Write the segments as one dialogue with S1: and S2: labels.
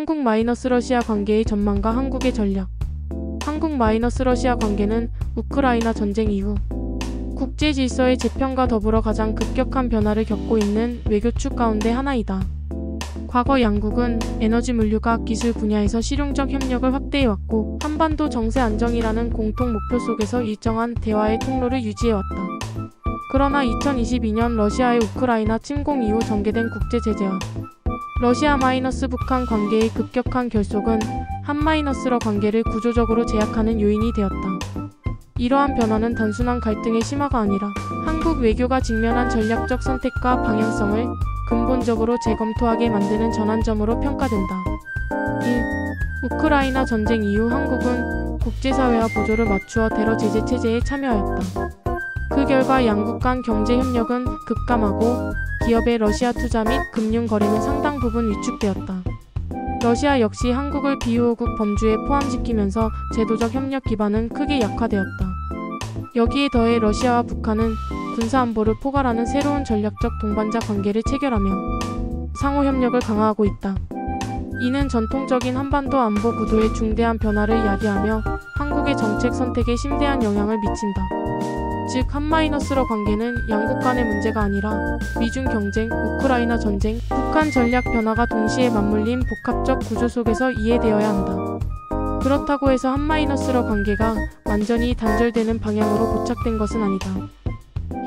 S1: 한국-러시아 관계의 전망과 한국의 전략. 한국-러시아 관계는 우크라이나 전쟁 이후 국제 질서의 재편과 더불어 가장 급격한 변화를 겪고 있는 외교축 가운데 하나이다. 과거 양국은 에너지 물류과 기술 분야에서 실용적 협력을 확대해왔고 한반도 정세 안정이라는 공통 목표 속에서 일정한 대화의 통로를 유지해왔다. 그러나 2022년 러시아의 우크라이나 침공 이후 전개된 국제 제재와 러시아-북한 관계의 급격한 결속은 한-러 관계를 구조적으로 제약하는 요인이 되었다. 이러한 변화는 단순한 갈등의 심화가 아니라 한국 외교가 직면한 전략적 선택과 방향성을 근본적으로 재검토하게 만드는 전환점으로 평가된다. 1. 우크라이나 전쟁 이후 한국은 국제사회와 보조를 맞추어 테러 제재 체제에 참여하였다. 그 결과 양국 간 경제 협력은 급감하고 기업의 러시아 투자 및 금융 거래는 상당 부분 위축되었다. 러시아 역시 한국을 비우호국 범주에 포함시키면서 제도적 협력 기반은 크게 약화되었다. 여기에 더해 러시아와 북한은 군사안보를 포괄하는 새로운 전략적 동반자 관계를 체결하며 상호 협력을 강화하고 있다. 이는 전통적인 한반도 안보 구도의 중대한 변화를 야기하며 한국의 정책 선택에 심대한 영향을 미친다. 즉 한-러 관계는 양국 간의 문제가 아니라 미중 경쟁, 우크라이나 전쟁, 북한 전략 변화가 동시에 맞물린 복합적 구조 속에서 이해되어야 한다. 그렇다고 해서 한-러 관계가 완전히 단절되는 방향으로 고착된 것은 아니다.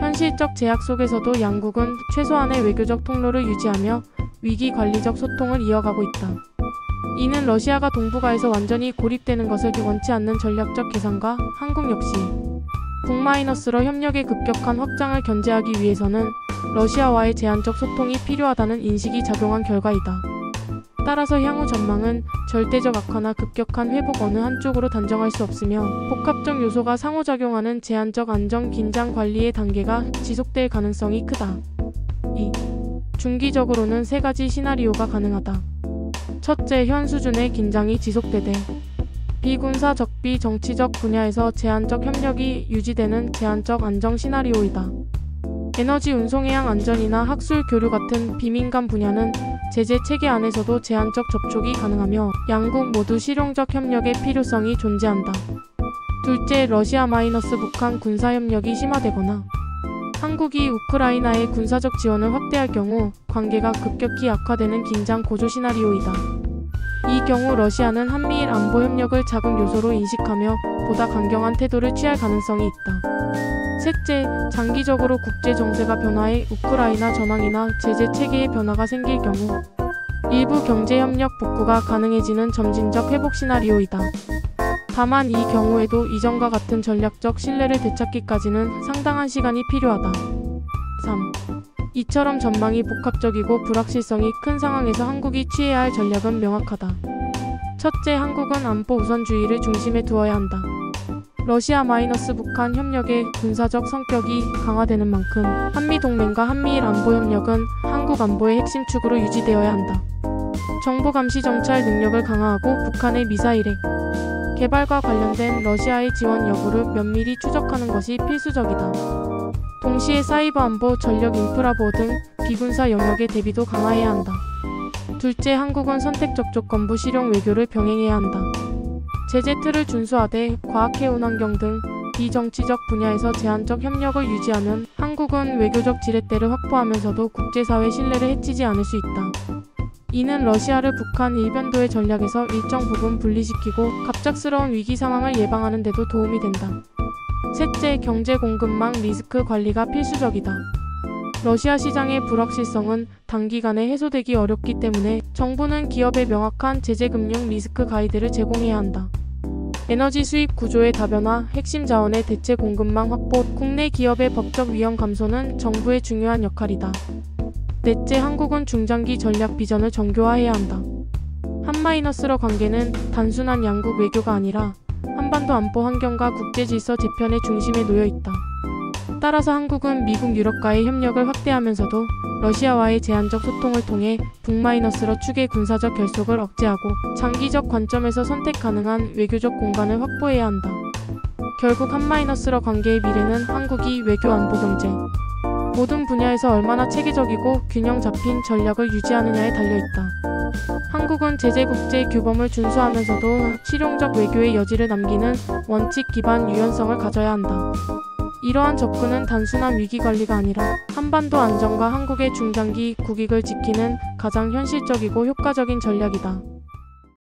S1: 현실적 제약 속에서도 양국은 최소한의 외교적 통로를 유지하며 위기관리적 소통을 이어가고 있다. 이는 러시아가 동북아에서 완전히 고립되는 것을 원치 않는 전략적 계산과 한국 역시 북-러 협력의 급격한 확장을 견제하기 위해서는 러시아와의 제한적 소통이 필요하다는 인식이 작용한 결과이다. 따라서 향후 전망은 절대적 악화나 급격한 회복 어느 한쪽으로 단정할 수 없으며 복합적 요소가 상호작용하는 제한적 안정 긴장 관리의 단계가 지속될 가능성이 크다. 2. 중기적으로는 세 가지 시나리오가 가능하다. 첫째, 현 수준의 긴장이 지속되되 비군사적 비정치적 분야에서 제한적 협력이 유지되는 제한적 안정 시나리오이다. 에너지 운송해양 안전이나 학술 교류 같은 비민감 분야는 제재 체계 안에서도 제한적 접촉이 가능하며 양국 모두 실용적 협력의 필요성이 존재한다. 둘째, 러시아-북한 군사협력이 심화되거나 한국이 우크라이나의 군사적 지원을 확대할 경우 관계가 급격히 악화되는 긴장 고조 시나리오이다. 이 경우 러시아는 한미일 안보 협력을 자극 요소로 인식하며 보다 강경한 태도를 취할 가능성이 있다. 셋째, 장기적으로 국제 정세가 변화해 우크라이나 전황이나 제재 체계의 변화가 생길 경우 일부 경제협력 복구가 가능해지는 점진적 회복 시나리오이다. 다만 이 경우에도 이전과 같은 전략적 신뢰를 되찾기까지는 상당한 시간이 필요하다. 3. 이처럼 전망이 복합적이고 불확실성이 큰 상황에서 한국이 취해야 할 전략은 명확하다. 첫째, 한국은 안보 우선주의를 중심에 두어야 한다. 러시아-북한 협력의 군사적 성격이 강화되는 만큼 한미동맹과 한미일 안보협력은 한국 안보의 핵심 축으로 유지되어야 한다. 정보감시 정찰 능력을 강화하고 북한의 미사일핵 개발과 관련된 러시아의 지원 여부를 면밀히 추적하는 것이 필수적이다. 동시에 사이버 안보, 전력 인프라 보호 등 비군사 영역의 대비도 강화해야 한다. 둘째, 한국은 선택적 조건부 실용 외교를 병행해야 한다. 제재 틀을 준수하되 과학해운 환경 등 비정치적 분야에서 제한적 협력을 유지하면 한국은 외교적 지렛대를 확보하면서도 국제사회 신뢰를 해치지 않을 수 있다. 이는 러시아를 북한 일변도의 전략에서 일정 부분 분리시키고 갑작스러운 위기 상황을 예방하는 데도 도움이 된다. 셋째, 경제 공급망 리스크 관리가 필수적이다. 러시아 시장의 불확실성은 단기간에 해소되기 어렵기 때문에 정부는 기업에 명확한 제재금융 리스크 가이드를 제공해야 한다. 에너지 수입 구조의 다변화, 핵심 자원의 대체 공급망 확보, 국내 기업의 법적 위험 감소는 정부의 중요한 역할이다. 넷째, 한국은 중장기 전략 비전을 정교화해야 한다. 한-러 관계는 단순한 양국 외교가 아니라 한반도 안보 환경과 국제 질서 재편의 중심에 놓여 있다. 따라서 한국은 미국 유럽과의 협력을 확대하면서도 러시아와의 제한적 소통을 통해 북-러 축의 군사적 결속을 억제하고 장기적 관점에서 선택 가능한 외교적 공간을 확보해야 한다. 결국 한-러 관계의 미래는 한국이 외교, 안보, 경제 모든 분야에서 얼마나 체계적이고 균형 잡힌 전략을 유지하느냐에 달려있다. 한국은 제재 국제 규범을 준수하면서도 실용적 외교의 여지를 남기는 원칙 기반 유연성을 가져야 한다. 이러한 접근은 단순한 위기 관리가 아니라 한반도 안정과 한국의 중장기 국익을 지키는 가장 현실적이고 효과적인 전략이다.